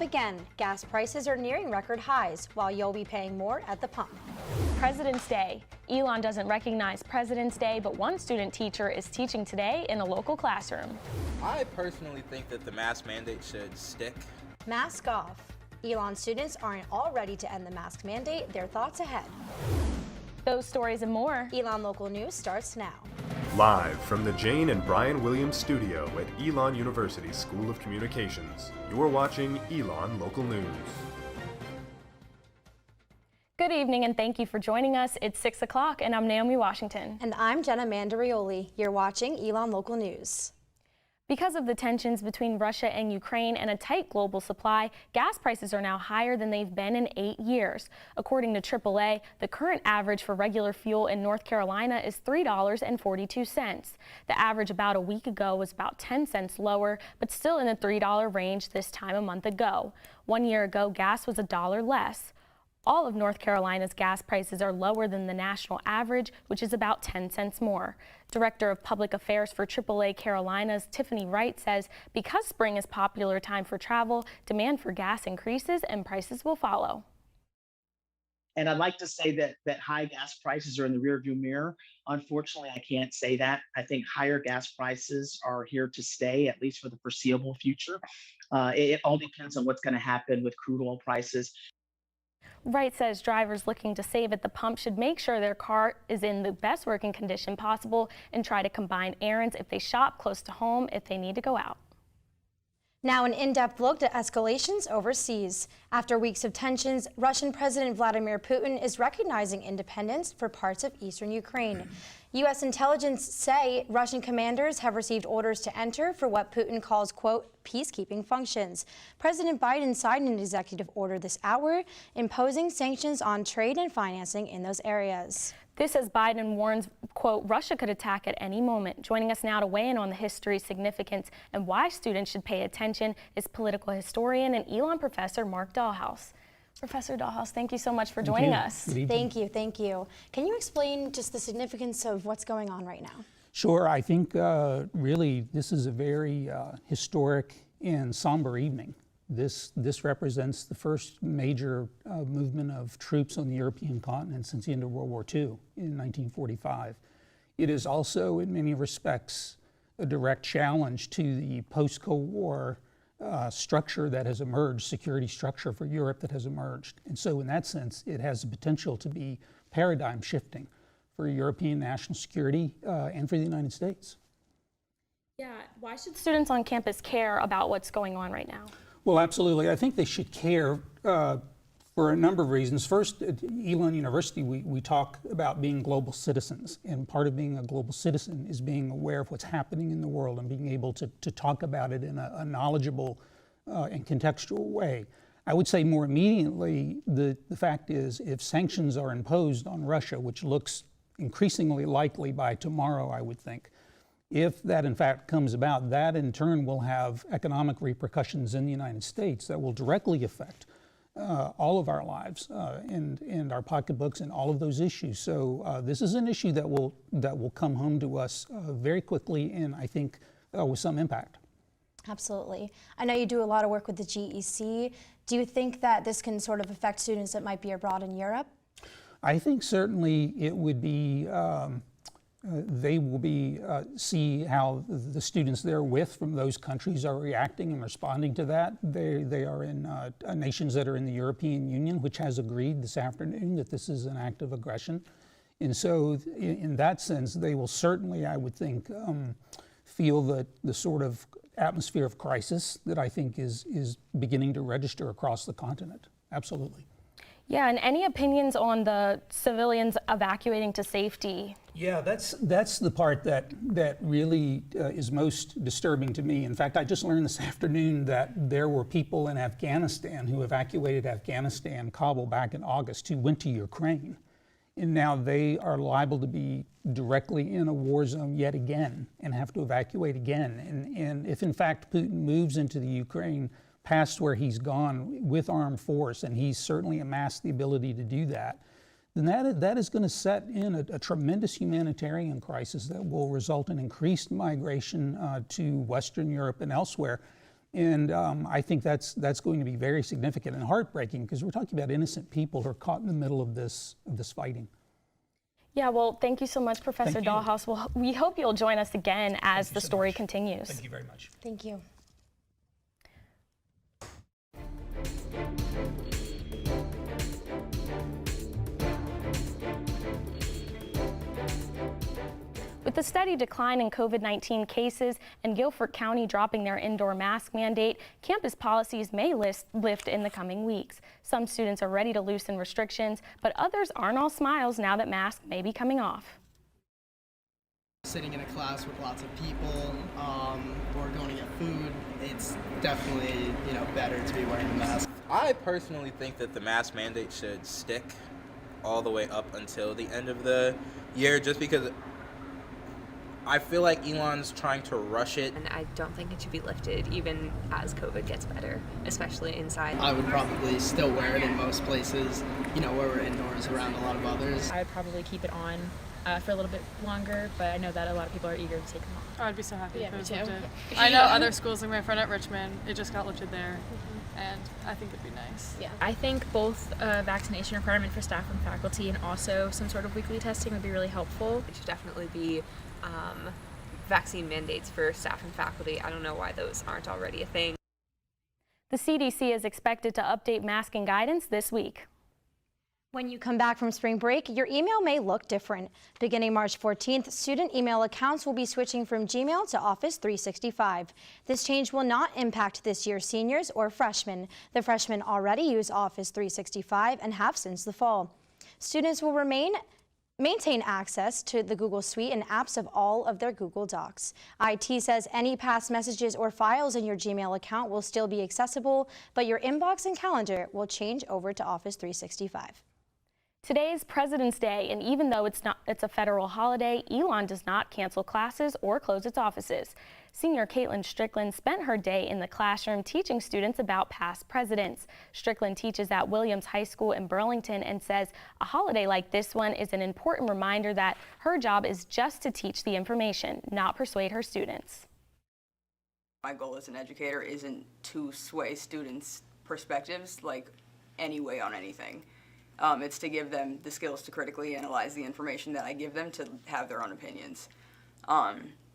Again, gas prices are nearing record highs, while you'll be paying more at the pump. President's Day. Elon doesn't recognize President's Day, but one student teacher is teaching today in a local classroom. I personally think that the mask mandate should stick. Mask off. Elon students aren't all ready to end the mask mandate. Their thoughts ahead. Those stories and more. Elon Local News starts now. Live from the Jane and Brian Williams studio at Elon University School of Communications, you are watching Elon Local News. Good evening and thank you for joining us. It's 6 o'clock and I'm Naomi Washington. And I'm Jenna Mandarioli. You're watching Elon Local News. Because of the tensions between Russia and Ukraine and a tight global supply, gas prices are now higher than they've been in 8 years. According to AAA, the current average for regular fuel in North Carolina is $3.42. The average about a week ago was about 10 cents lower, but still in the $3 range this time a month ago. 1 year ago, gas was $1 less. All of North Carolina's gas prices are lower than the national average, which is about 10 cents more. Director of Public Affairs for AAA Carolinas, Tiffany Wright, says because spring is a popular time for travel, demand for gas increases and prices will follow. And I'd like to say that high gas prices are in the rearview mirror. Unfortunately, I can't say that. I think higher gas prices are here to stay, at least for the foreseeable future. It all depends on what's going to happen with crude oil prices. Wright says drivers looking to save at the pump should make sure their car is in the best working condition possible and try to combine errands if they shop close to home if they need to go out. Now an in-depth look at escalations overseas. After weeks of tensions, Russian President Vladimir Putin is recognizing independence for parts of eastern Ukraine. U.S. intelligence say Russian commanders have received orders to enter for what Putin calls, quote, peacekeeping functions. President Biden signed an executive order this hour imposing sanctions on trade and financing in those areas. This as Biden warns, quote, Russia could attack at any moment. Joining us now to weigh in on the history, significance, and why students should pay attention is political historian and Elon professor Mark Dahlhaus. Professor Dahlhaus, thank you so much for joining us. Thank you. Can you explain just the significance of what's going on right now? Sure. I think really this is a very historic and somber evening. This represents the first major movement of troops on the European continent since the end of World War II in 1945. It is also, in many respects, a direct challenge to the post-Cold War structure that has emerged, security structure for Europe that has emerged. And so in that sense, it has the potential to be paradigm shifting for European national security and for the United States. Yeah, why should students on campus care about what's going on right now? Well, absolutely. I think they should care for a number of reasons. First, at Elon University, we talk about being global citizens. And part of being a global citizen is being aware of what's happening in the world and being able to talk about it in a knowledgeable and contextual way. I would say more immediately, the fact is if sanctions are imposed on Russia, which looks increasingly likely by tomorrow, I would think, if that in fact comes about, that in turn will have economic repercussions in the United States that will directly affect all of our lives and our pocketbooks and all of those issues. So this is an issue that will come home to us very quickly and I think with some impact. Absolutely. I know you do a lot of work with the GEC. Do you think that this can sort of affect students that might be abroad in Europe? I think certainly it would be they will see how the students they're with from those countries are reacting and responding to that. They are in nations that are in the European Union, which has agreed this afternoon that this is an act of aggression. And so in that sense, they will certainly, I would think, feel the sort of atmosphere of crisis that I think is beginning to register across the continent. Absolutely. Yeah, and any opinions on the civilians evacuating to safety? Yeah, that's the part that really is most disturbing to me. In fact, I just learned this afternoon that there were people in Afghanistan who evacuated Afghanistan, Kabul, back in August, who went to Ukraine. And now they are liable to be directly in a war zone yet again and have to evacuate again. And if in fact Putin moves into the Ukraine past where he's gone with armed force, and he's certainly amassed the ability to do that, then that is going to set in a tremendous humanitarian crisis that will result in increased migration to Western Europe and elsewhere. And I think that's going to be very significant and heartbreaking, because we're talking about innocent people who are caught in the middle of this fighting. Yeah, well, thank you so much, Professor Dahlhaus. Well, we hope you'll join us again as the story continues. Thank you very much. Thank you. With the steady decline in COVID-19 cases and Guilford County dropping their indoor mask mandate, campus policies may lift in the coming weeks. Some students are ready to loosen restrictions, but others aren't all smiles now that masks may be coming off. Sitting in a class with lots of people or going to get food, it's definitely, better to be wearing a mask. I personally think that the mask mandate should stick all the way up until the end of the year, just because I feel like Elon's trying to rush it. And I don't think it should be lifted even as COVID gets better, especially inside. I would probably still wear it in most places, where we're indoors around a lot of others. I'd probably keep it on for a little bit longer, but I know that a lot of people are eager to take them off. Oh, I'd be so happy if it was lifted. Yeah. I know other schools, like my friend at Richmond, it just got lifted there, and I think it'd be nice. Yeah. I think both a vaccination requirement for staff and faculty and also some sort of weekly testing would be really helpful. It should definitely be vaccine mandates for staff and faculty. I don't know why those aren't already a thing. The CDC is expected to update masking guidance this week. When you come back from spring break, your email may look different. Beginning March 14th, student email accounts will be switching from Gmail to Office 365. This change will not impact this year's seniors or freshmen. The freshmen already use Office 365 and have since the fall. Students will maintain access to the Google Suite and apps of all of their Google Docs. IT says any past messages or files in your Gmail account will still be accessible, but your inbox and calendar will change over to Office 365. Today is President's Day, and even though it's a federal holiday, Elon does not cancel classes or close its offices. Senior Caitlin Strickland spent her day in the classroom teaching students about past presidents. Strickland teaches at Williams High School in Burlington and says a holiday like this one is an important reminder that her job is just to teach the information, not persuade her students. My goal as an educator isn't to sway students' perspectives like any way on anything. It's to give them the skills to critically analyze the information that I give them to have their own opinions.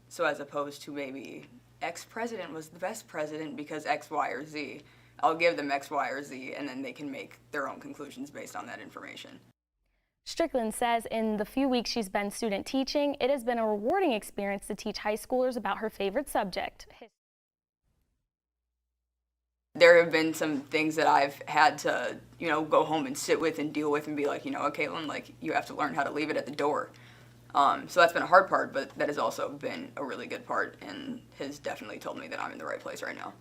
So as opposed to maybe X president was the best president because X, Y, or Z, I'll give them X, Y, or Z, and then they can make their own conclusions based on that information. Strickland says in the few weeks she's been student teaching, it has been a rewarding experience to teach high schoolers about her favorite subject. There have been some things that I've had to, go home and sit with and deal with and be like, Caitlin, like, you have to learn how to leave it at the door. So that's been a hard part, but that has also been a really good part and has definitely told me that I'm in the right place right now.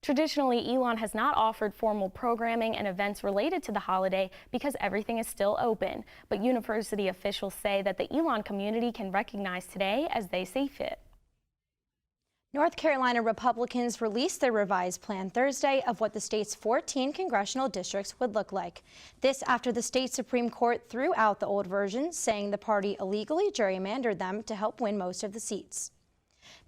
Traditionally, Elon has not offered formal programming and events related to the holiday because everything is still open. But university officials say that the Elon community can recognize today as they see fit. North Carolina Republicans released their revised plan Thursday of what the state's 14 congressional districts would look like. This after the state Supreme Court threw out the old version, saying the party illegally gerrymandered them to help win most of the seats.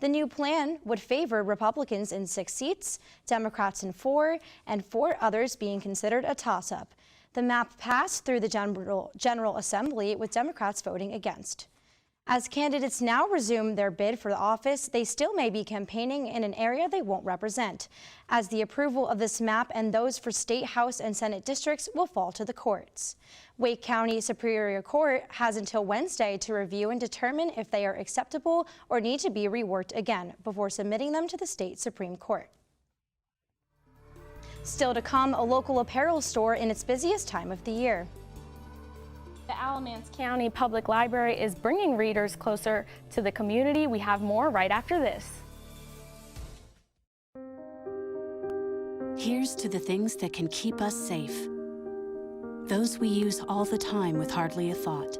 The new plan would favor Republicans in 6 seats, Democrats in 4, and 4 others being considered a toss-up. The map passed through the General Assembly, with Democrats voting against. As candidates now resume their bid for the office, they still may be campaigning in an area they won't represent, as the approval of this map and those for state, House, and Senate districts will fall to the courts. Wake County Superior Court has until Wednesday to review and determine if they are acceptable or need to be reworked again before submitting them to the state Supreme Court. Still to come, a local apparel store in its busiest time of the year. The Alamance County Public Library is bringing readers closer to the community. We have more right after this. Here's to the things that can keep us safe. Those we use all the time with hardly a thought.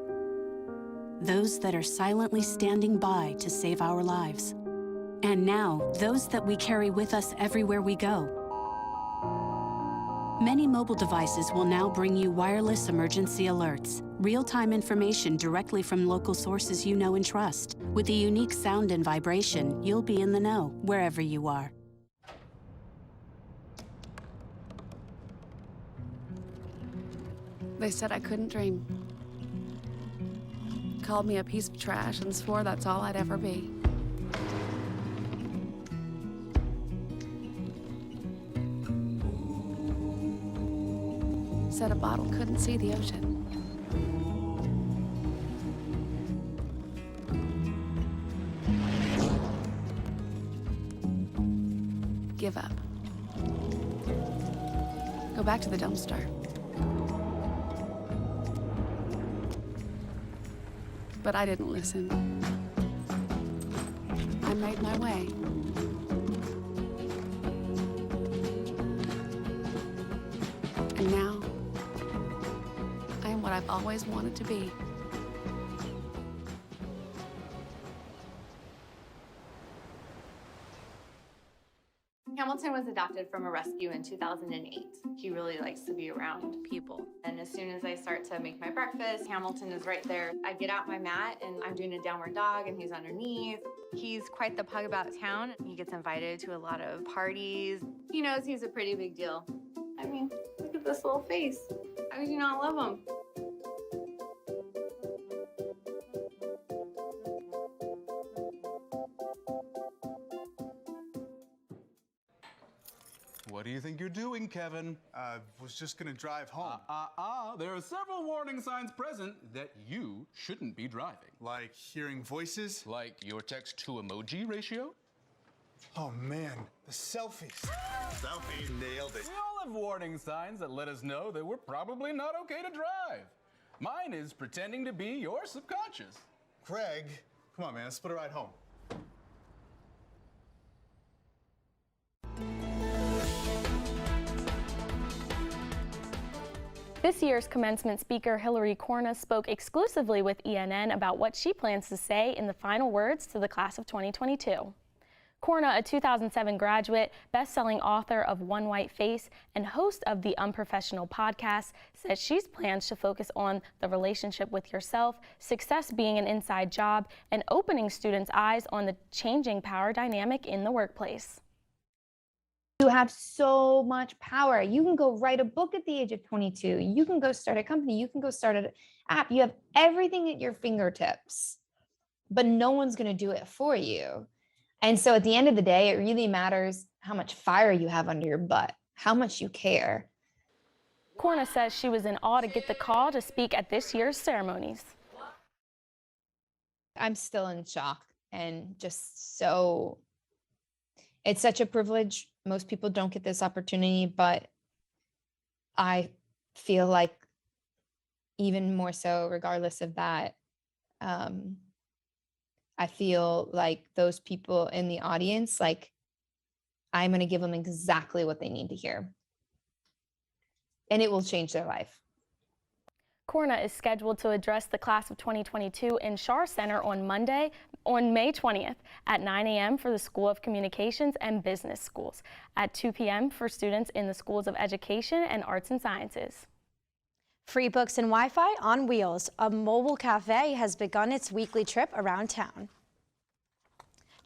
Those that are silently standing by to save our lives. And now, those that we carry with us everywhere we go. Many mobile devices will now bring you wireless emergency alerts, real-time information directly from local sources you know and trust. With the unique sound and vibration, you'll be in the know wherever you are. They said I couldn't dream. Called me a piece of trash and swore that's all I'd ever be. Said a bottle couldn't see the ocean. Give up. Go back to the dumpster. But I didn't listen. I made my way. And now, I am what I've always wanted to be. Hamilton was adopted from a rescue in 2008. He really likes to be around people. And as soon as I start to make my breakfast, Hamilton is right there. I get out my mat and I'm doing a downward dog and he's underneath. He's quite the pug about town. He gets invited to a lot of parties. He knows he's a pretty big deal. I mean, look at this little face. How could you not love him? What do you think you're doing, Kevin? Was just gonna drive home. There are several warning signs present that you shouldn't be driving. Like hearing voices? Like your text-to-emoji ratio? Oh man, the selfies. Selfie, nailed it. We all have warning signs that let us know that we're probably not okay to drive. Mine is pretending to be your subconscious. Craig, come on man, let's split a ride home. This year's commencement speaker Hillary Corna spoke exclusively with ENN about what she plans to say in the final words to the class of 2022. Corna, a 2007 graduate, best-selling author of One White Face, and host of the Unprofessional podcast, says she's plans to focus on the relationship with yourself, success being an inside job, and opening students' eyes on the changing power dynamic in the workplace. You have so much power. You can go write a book at the age of 22. You can go start a company. You can go start an app. You have everything at your fingertips, but no one's going to do it for you. And so at the end of the day, it really matters how much fire you have under your butt, how much you care. Corna says she was in awe to get the call to speak at this year's ceremonies. I'm still in shock and just so, it's such a privilege. Most people don't get this opportunity, but I feel like even more so, regardless of that, I feel like those people in the audience, like I'm going to give them exactly what they need to hear. And it will change their life. Corna is scheduled to address the class of 2022 in Schar Center on Monday, on May 20th at 9 a.m. for the School of Communications and Business Schools, at 2 p.m. for students in the Schools of Education and Arts and Sciences. Free books and Wi-Fi on wheels. A mobile cafe has begun its weekly trip around town.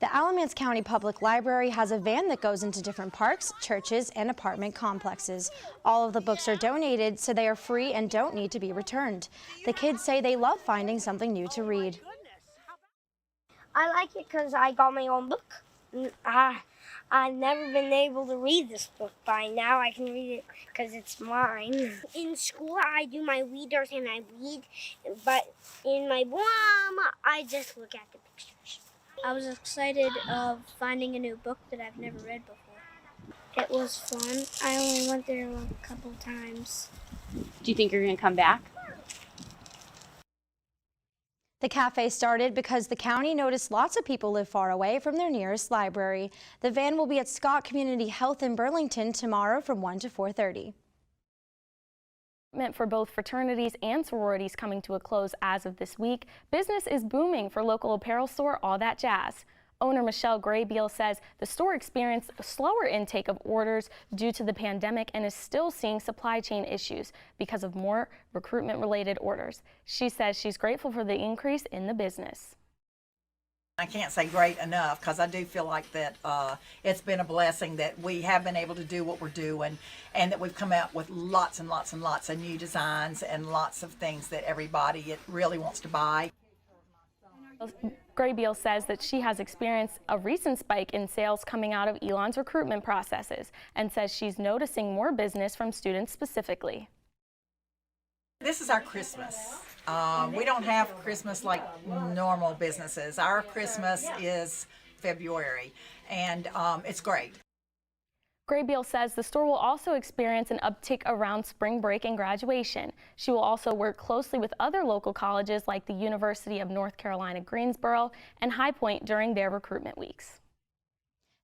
The Alamance County Public Library has a van that goes into different parks, churches, and apartment complexes. All of the books are donated, so they are free and don't need to be returned. The kids say they love finding something new to read. I like it because I got my own book. I've never been able to read this book. By now I can read it because it's mine. In school, I do my readers and I read, but in my room, I just look at the pictures. I was excited of finding a new book that I've never read before. It was fun. I only went there a couple times. Do you think you're going to come back? The cafe started because the county noticed lots of people live far away from their nearest library. The van will be at Scott Community Health in Burlington tomorrow from 1 to 4:30. For both fraternities and sororities coming to a close as of this week, business is booming for local apparel store All That Jazz. Owner Michelle Graybeal says the store experienced a slower intake of orders due to the pandemic and is still seeing supply chain issues because of more recruitment-related orders. She says she's grateful for the increase in the business. I can't say great enough because I do feel like that it's been a blessing that we have been able to do what we're doing and that we've come out with lots and lots and lots of new designs and lots of things that everybody really wants to buy. Graybeal says that she has experienced a recent spike in sales coming out of Elon's recruitment processes and says she's noticing more business from students specifically. This is our Christmas. We don't have Christmas like normal businesses. Our Christmas is February, and it's great. Graybeal says the store will also experience an uptick around spring break and graduation. She will also work closely with other local colleges like the University of North Carolina, Greensboro, and High Point during their recruitment weeks.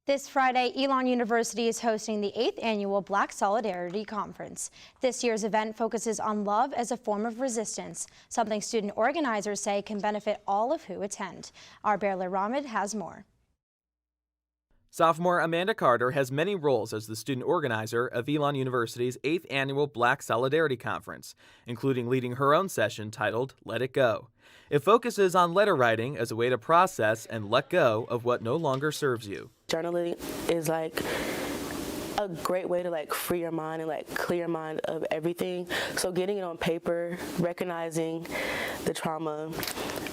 This Friday, Elon University is hosting the 8th annual Black Solidarity Conference. This year's event focuses on love as a form of resistance, something student organizers say can benefit all of who attend. Our Bearler Ramid has more. Sophomore Amanda Carter has many roles as the student organizer of Elon University's 8th annual Black Solidarity Conference, including leading her own session titled Let It Go. It focuses on letter writing as a way to process and let go of what no longer serves you. Journaling is like a great way to free your mind and clear your mind of everything. So getting it on paper, recognizing the trauma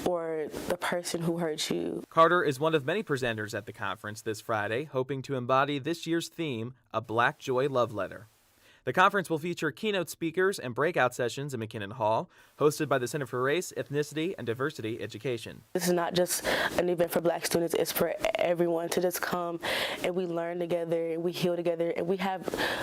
or the person who hurt you. Carter is one of many presenters at the conference this Friday, hoping to embody this year's theme, a Black Joy Love Letter. The conference will feature keynote speakers and breakout sessions in McKinnon Hall, hosted by the Center for Race, Ethnicity, and Diversity Education. This is not just an event for Black students, it's for everyone to just come and we learn together, and we heal together, and we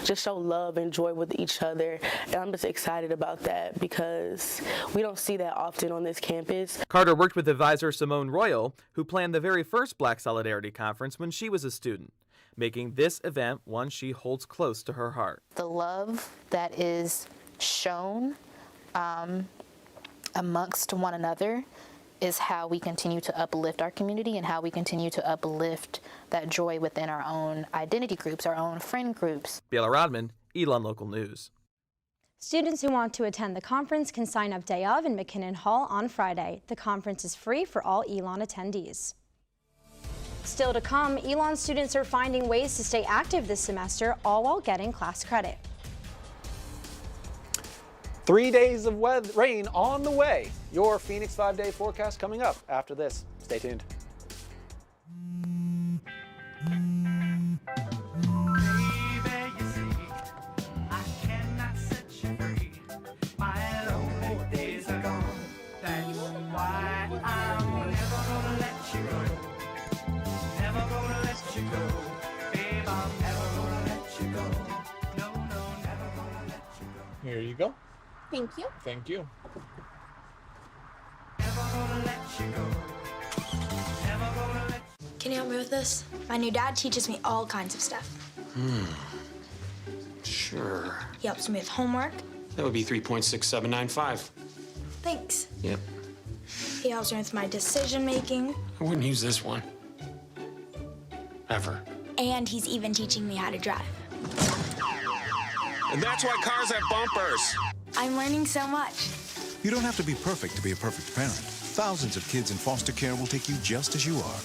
just show love and joy with each other. And I'm just excited about that because we don't see that often on this campus. Carter worked with advisor Simone Royal, who planned the very first Black Solidarity Conference when she was a student, making this event one she holds close to her heart. The love that is shown amongst one another is how we continue to uplift our community and how we continue to uplift that joy within our own identity groups, our own friend groups. Bela Rodman, Elon Local News. Students who want to attend the conference can sign up day of in McKinnon Hall on Friday. The conference is free for all Elon attendees. Still to come, Elon students are finding ways to stay active this semester, all while getting class credit. 3 days of rain on the way. Your Phoenix 5-day forecast coming up after this. Stay tuned. Here you go. Thank you. Thank you. Can you help me with this? My new dad teaches me all kinds of stuff. Sure. He helps me with homework. That would be 3.6795. Thanks. Yep. He helps me with my decision making. I wouldn't use this one. Ever. And he's even teaching me how to drive. And that's why cars have bumpers. I'm learning so much. You don't have to be perfect to be a perfect parent. Thousands of kids in foster care will take you just as you are.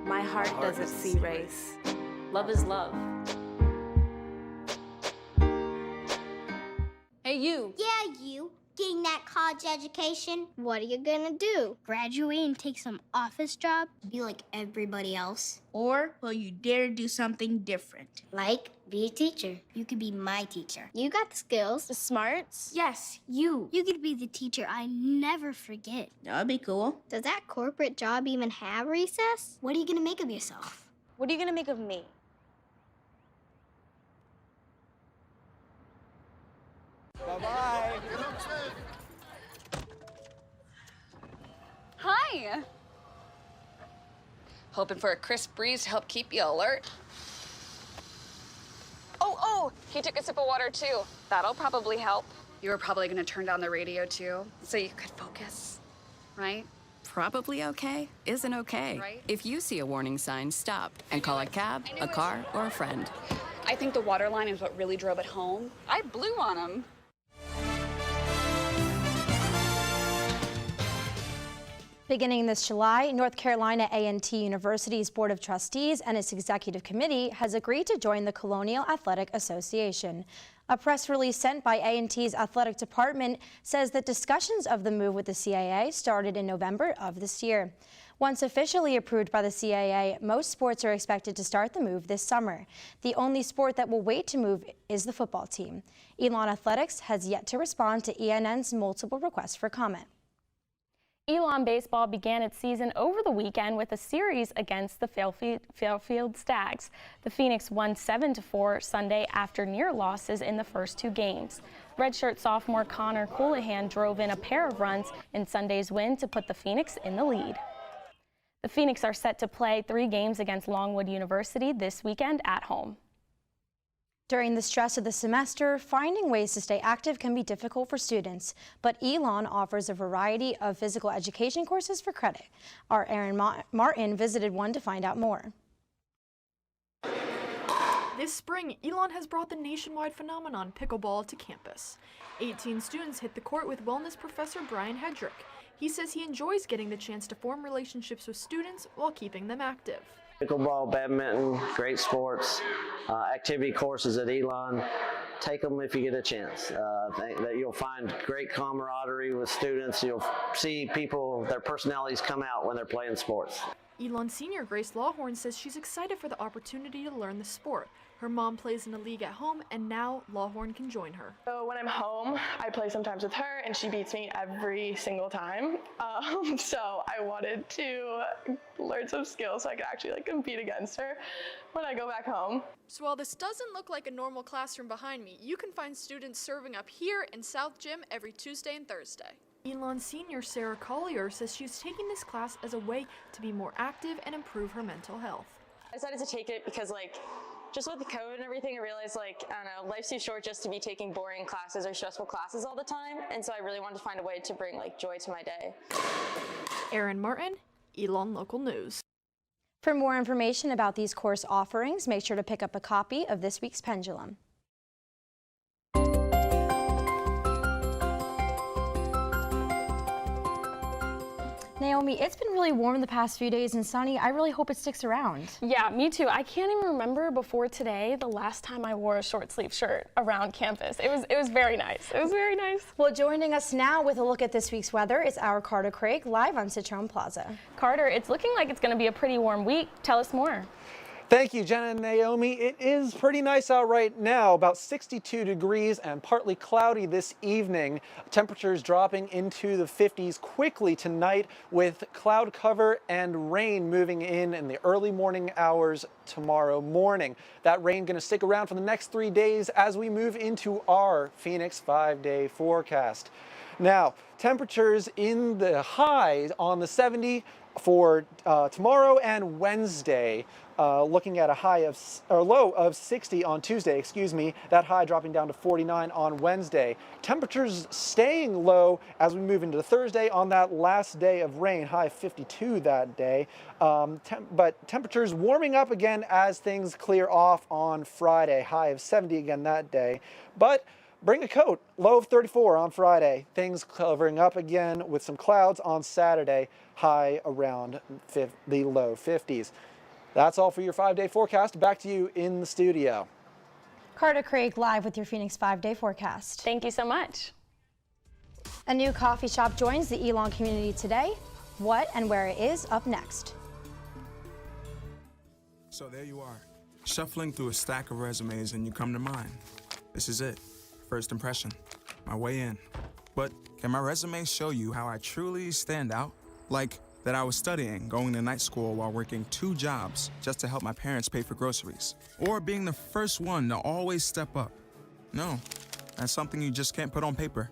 My heart doesn't see race. Love is love. Hey, you. Yeah, you. Getting that college education. What are you gonna do? Graduate and take some office job? Be like everybody else? Or will you dare do something different? Like, be a teacher. You could be my teacher. You got the skills. The smarts. Yes, you. You could be the teacher I never forget. That'd be cool. Does that corporate job even have recess? What are you gonna make of yourself? What are you gonna make of me? Bye-bye. Hi. Hoping for a crisp breeze to help keep you alert. Oh, He took a sip of water too. That'll probably help. You were probably going to turn down the radio too, so you could focus, right? Probably okay isn't okay. Right? If you see a warning sign, stop and call a cab, a car, or a friend. I think the water line is what really drove it home. I blew on him. Beginning this July, North Carolina A&T University's Board of Trustees and its executive committee has agreed to join the Colonial Athletic Association. A press release sent by A&T's athletic department says that discussions of the move with the CAA started in November of this year. Once officially approved by the CAA, most sports are expected to start the move this summer. The only sport that will wait to move is the football team. Elon Athletics has yet to respond to ENN's multiple requests for comment. Elon baseball began its season over the weekend with a series against the Fairfield Stags. The Phoenix won 7-4 Sunday after near losses in the first two games. Redshirt sophomore Connor Coolahan drove in a pair of runs in Sunday's win to put the Phoenix in the lead. The Phoenix are set to play 3 games against Longwood University this weekend at home. During the stress of the semester, finding ways to stay active can be difficult for students, but Elon offers a variety of physical education courses for credit. Our Aaron Martin visited one to find out more. This spring, Elon has brought the nationwide phenomenon pickleball to campus. 18 students hit the court with wellness professor Brian Hedrick. He says he enjoys getting the chance to form relationships with students while keeping them active. Pickleball, badminton, great sports, activity courses at Elon. Take them if you get a chance. That you'll find great camaraderie with students. You'll see people, their personalities come out when they're playing sports. Elon senior Grace Lawhorn says she's excited for the opportunity to learn the sport. Her mom plays in a league at home, and now Lawhorn can join her. So when I'm home, I play sometimes with her, and she beats me every single time. So I wanted to learn some skills so I could actually compete against her when I go back home. So while this doesn't look like a normal classroom behind me, you can find students serving up here in South Gym every Tuesday and Thursday. Elon senior Sarah Collier says she's taking this class as a way to be more active and improve her mental health. I decided to take it because just with the COVID and everything, I realized I don't know, life's too short just to be taking boring classes or stressful classes all the time. And so I really wanted to find a way to bring joy to my day. Aaron Martin, Elon Local News. For more information about these course offerings, make sure to pick up a copy of this week's Pendulum. Naomi, it's been really warm the past few days and sunny. I really hope it sticks around. Yeah, me too. I can't even remember before today the last time I wore a short sleeve shirt around campus. It was very nice. It was very nice. Well, joining us now with a look at this week's weather is our Carter Craig live on Citroen Plaza. Carter, it's looking like it's going to be a pretty warm week. Tell us more. Thank you, Jenna and Naomi. It is pretty nice out right now, about 62 degrees and partly cloudy this evening. Temperatures dropping into the 50s quickly tonight with cloud cover and rain moving in the early morning hours tomorrow morning. That rain going to stick around for the next 3 days as we move into our Phoenix 5-day forecast. Now, temperatures in the high on the 70 for tomorrow and Wednesday. Looking at a low of 60 on Tuesday, excuse me, that high dropping down to 49 on Wednesday. Temperatures staying low as we move into Thursday on that last day of rain, high of 52 that day. But temperatures warming up again as things clear off on Friday, high of 70 again that day. But bring a coat, low of 34 on Friday. Things covering up again with some clouds on Saturday, high around the low 50s. That's all for your 5-day forecast. Back to you in the studio. Carter Craig live with your Phoenix 5-day forecast. Thank you so much. A new coffee shop joins the Elon community today. What and where it is up next. So there you are, shuffling through a stack of resumes and you come to mine. This is it, first impression, my way in. But can my resume show you how I truly stand out? Like that I was studying, going to night school while working 2 jobs just to help my parents pay for groceries. Or being the first one to always step up. No, that's something you just can't put on paper.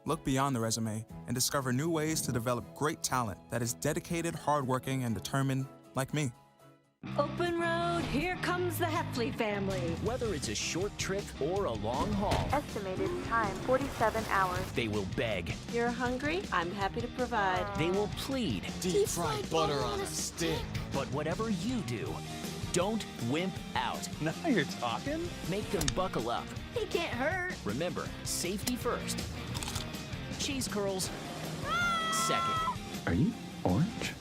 Look beyond the resume and discover new ways to develop great talent that is dedicated, hardworking, and determined like me. Open road. out, here comes the Heffley family. Whether it's a short trip or a long haul, Estimated time 47 hours. they will beg, You're hungry? I'm happy to provide. they will plead. Deep fried butter on a stick. But whatever you do, don't wimp out. Now you're talking. Make them buckle up. He can't hurt. Remember, safety first. Cheese curls second. Are you orange?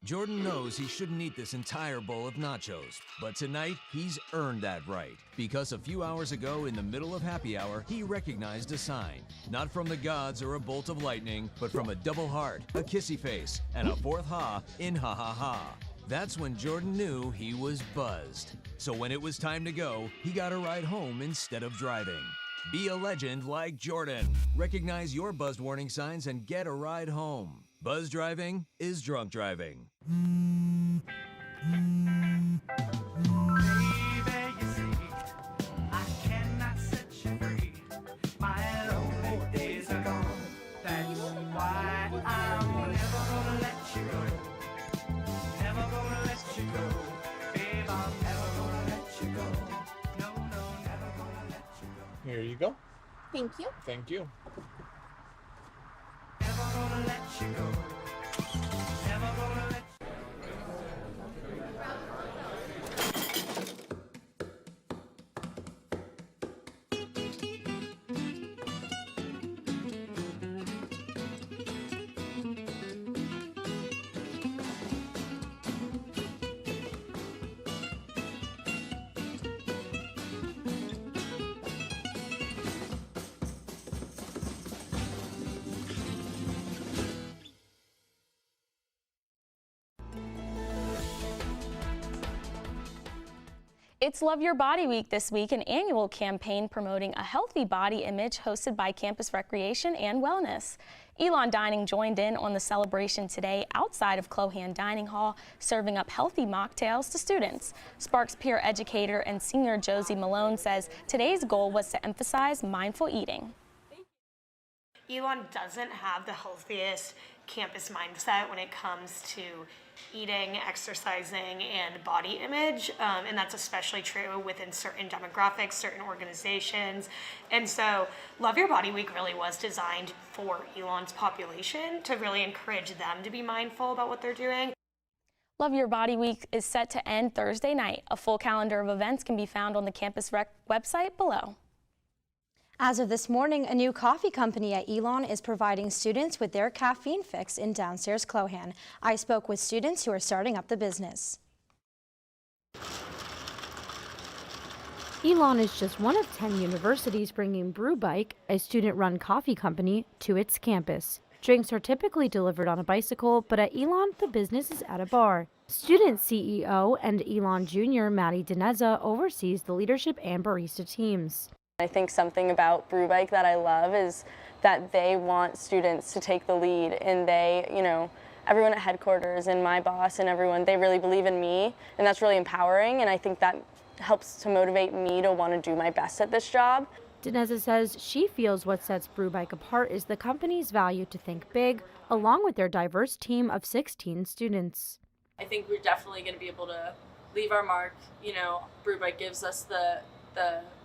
Jordan knows he shouldn't eat this entire bowl of nachos, but tonight he's earned that right. Because a few hours ago, in the middle of happy hour, he recognized a sign. Not from the gods or a bolt of lightning, but from a double heart, a kissy face, and a fourth ha in ha ha ha. That's when Jordan knew he was buzzed. So when it was time to go, he got a ride home instead of driving. Be a legend like Jordan. Recognize your buzzed warning signs and get a ride home. Buzz driving is drunk driving. Here you go. Thank you. Thank you. It's Love Your Body Week this week, an annual campaign promoting a healthy body image hosted by Campus Recreation and Wellness. Elon Dining joined in on the celebration today outside of Clohan Dining Hall, serving up healthy mocktails to students. Sparks peer educator and senior Josie Malone says today's goal was to emphasize mindful eating. Elon doesn't have the healthiest campus mindset when it comes to eating, exercising, and body image, and that's especially true within certain demographics, certain organizations. And so Love Your Body Week really was designed for Elon's population to really encourage them to be mindful about what they're doing. Love Your Body Week is set to end Thursday night. A full calendar of events can be found on the Campus Rec website below. As of this morning, a new coffee company at Elon is providing students with their caffeine fix in downstairs Clohan. I spoke with students who are starting up the business. Elon is just one of 10 universities bringing Brew Bike, a student-run coffee company, to its campus. Drinks are typically delivered on a bicycle, but at Elon, the business is at a bar. Student CEO and Elon Jr. Maddie Dinezza oversees the leadership and barista teams. I think something about Brew Bike that I love is that they want students to take the lead, and they, everyone at headquarters and my boss and everyone, they really believe in me, and that's really empowering, and I think that helps to motivate me to want to do my best at this job. Dinezza says she feels what sets Brew Bike apart is the company's value to think big, along with their diverse team of 16 students. I think we're definitely going to be able to leave our mark. Brew Bike gives us the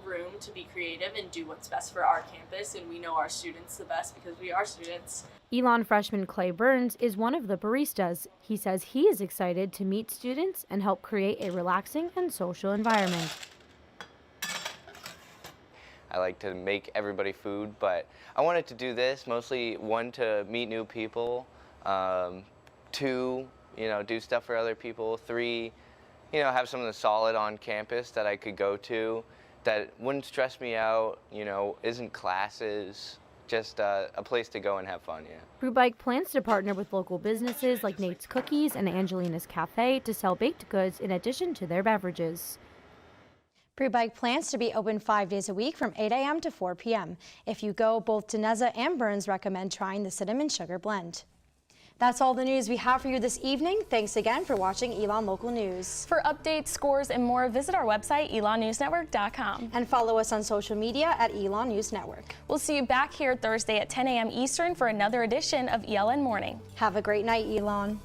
room to be creative and do what's best for our campus, and we know our students the best because we are students. Elon freshman Clay Burns is one of the baristas. He says he is excited to meet students and help create a relaxing and social environment. I like to make everybody food, but I wanted to do this mostly, one, to meet new people, two, do stuff for other people, three, have something solid on campus that I could go to that wouldn't stress me out, isn't classes, just a place to go and have fun, yeah. Brew Bike plans to partner with local businesses like Nate's Cookies and Angelina's Cafe to sell baked goods in addition to their beverages. Brew Bike plans to be open 5 days a week from 8 a.m. to 4 p.m. If you go, both Dinezza and Burns recommend trying the cinnamon sugar blend. That's all the news we have for you this evening. Thanks again for watching Elon Local News. For updates, scores, and more, visit our website, elonnewsnetwork.com. And follow us on social media at Elon News Network. We'll see you back here Thursday at 10 a.m. Eastern for another edition of ELN Morning. Have a great night, Elon.